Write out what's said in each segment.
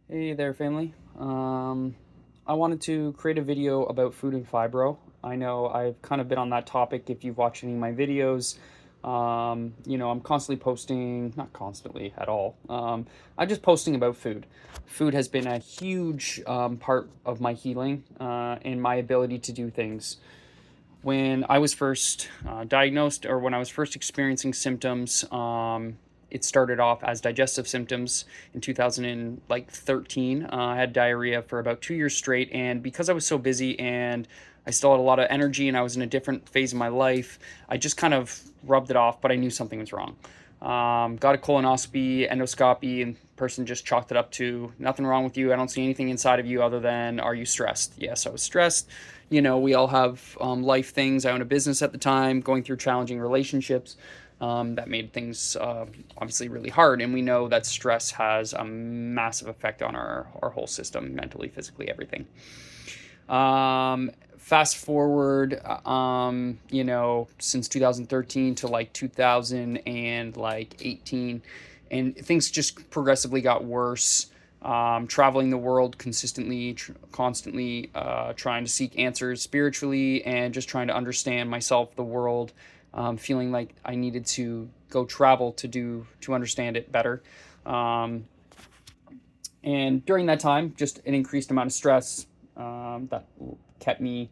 Hey there, family. I wanted to create a video about food and fibro. I know I've kind of been on that topic if you've watched any of my videos. I'm constantly posting, not constantly at all. I'm just posting about food. Food has been a huge part of my healing and my ability to do things. When I was first diagnosed, or when I was first experiencing symptoms, it started off as digestive symptoms in 2013. I had diarrhea for about 2 years straight, and because I was so busy and I still had a lot of energy and I was in a different phase of my life, I just kind of rubbed it off, but I knew something was wrong. Got a colonoscopy, endoscopy, and person just chalked it up to nothing wrong with you. I don't see anything inside of you other than, are you stressed? Yes, I was stressed. We all have life things. I owned a business at the time, going through challenging relationships. That made things obviously really hard. And we know that stress has a massive effect on our whole system, mentally, physically, everything. Fast forward, since 2013 to like 2018, and things just progressively got worse. Traveling the world consistently, constantly, trying to seek answers spiritually and just trying to understand myself, the world, feeling like I needed to go travel to understand it better. Um, and during that time, just an increased amount of stress that kept me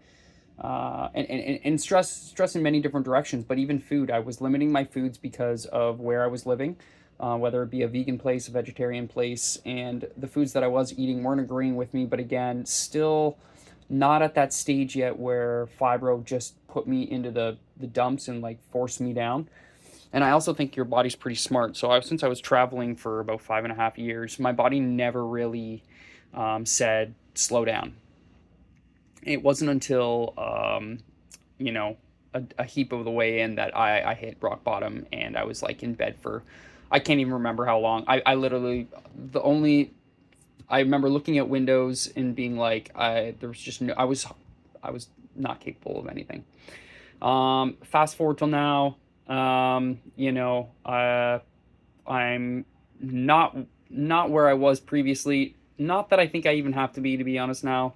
and stress in many different directions, but even food. I was limiting my foods because of where I was living, whether it be a vegan place, a vegetarian place, and the foods that I was eating weren't agreeing with me. But again, still not at that stage yet where fibro just put me into the dumps and like forced me down. And I also think your body's pretty smart. So since I was traveling for about 5.5 years, my body never really said slow down. It wasn't until you know a heap of the way in that I hit rock bottom, and I was like in bed for, I can't even remember how long. I literally, the only, I remember looking at windows and being like, there was just no, I was not capable of anything. Fast forward till now. I'm not where I was previously. Not that I think I even have to be honest now.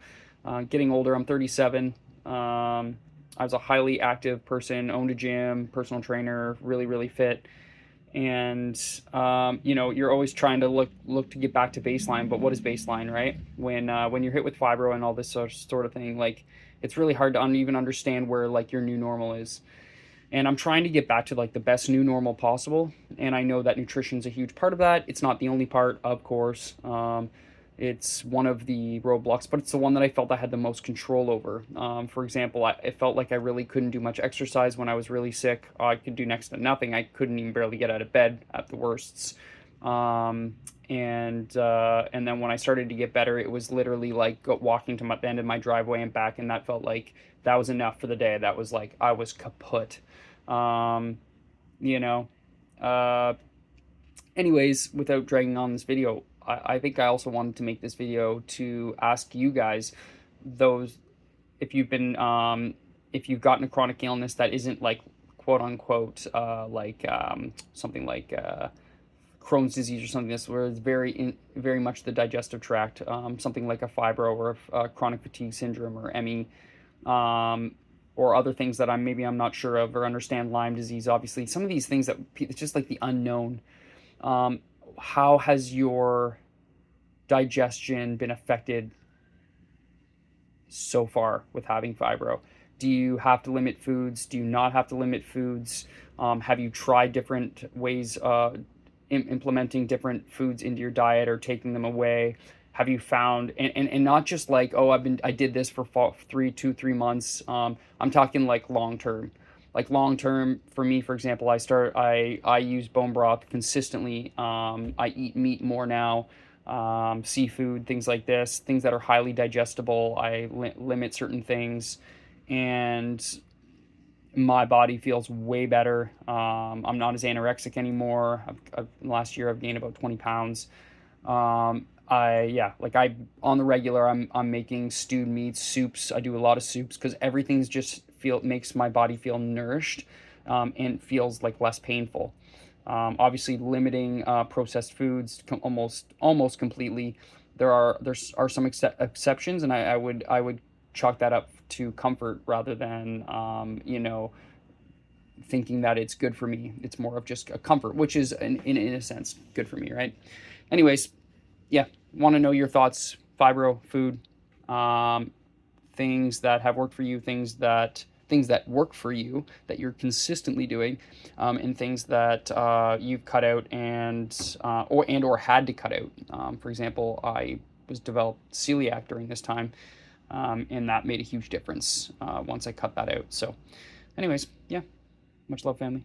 Getting older, I'm 37. I was a highly active person, owned a gym, personal trainer, really, really fit. And you're always trying to look to get back to baseline. But what is baseline, right? When you're hit with fibro and all this sort of thing, like it's really hard to even understand where like your new normal is. And I'm trying to get back to like the best new normal possible. And I know that nutrition is a huge part of that. It's not the only part, of course. It's one of the roadblocks, but it's the one that I felt I had the most control over. For example, it felt like I really couldn't do much exercise when I was really sick. I could do next to nothing. I couldn't even barely get out of bed at the worsts. And then when I started to get better, it was literally like walking to the end of my driveway and back, and that felt like that was enough for the day. That was like I was kaput. Um, you know. Uh, Anyways, without dragging on this video, I think I also wanted to make this video to ask you guys, those, if you've been if you've gotten a chronic illness that isn't like quote unquote something like Crohn's disease or something that's where it's very much the digestive tract, something like a fibro or a chronic fatigue syndrome or ME, or other things that I'm not sure of or understand. Lyme disease, obviously, some of these things that it's just like the unknown. um, how has your digestion been affected so far with having fibro? Do you have to limit foods? Do you not have to limit foods? Have you tried different ways, implementing different foods into your diet or taking them away? Have you found, and not just like, oh, I did this for 3 months. I'm talking like long term. Like long term for me, for example, I use bone broth consistently. I eat meat more now, seafood, things like this, things that are highly digestible. I limit certain things, and my body feels way better. I'm not as anorexic anymore. Last year I've gained about 20 pounds. I on the regular I'm making stewed meats, soups. I do a lot of soups because everything's just makes my body feel nourished, and feels like less painful. Obviously, limiting processed foods almost completely. There are some exceptions, and I would chalk that up to comfort rather than thinking that it's good for me. It's more of just a comfort, which is in a sense good for me, right? Anyways, yeah, want to know your thoughts, fibro, food, um, things that have worked for you, things that work for you that you're consistently doing, and things that you've cut out or had to cut out. For example, I was developed celiac during this time, and that made a huge difference once I cut that out. So, anyways, yeah, much love, family.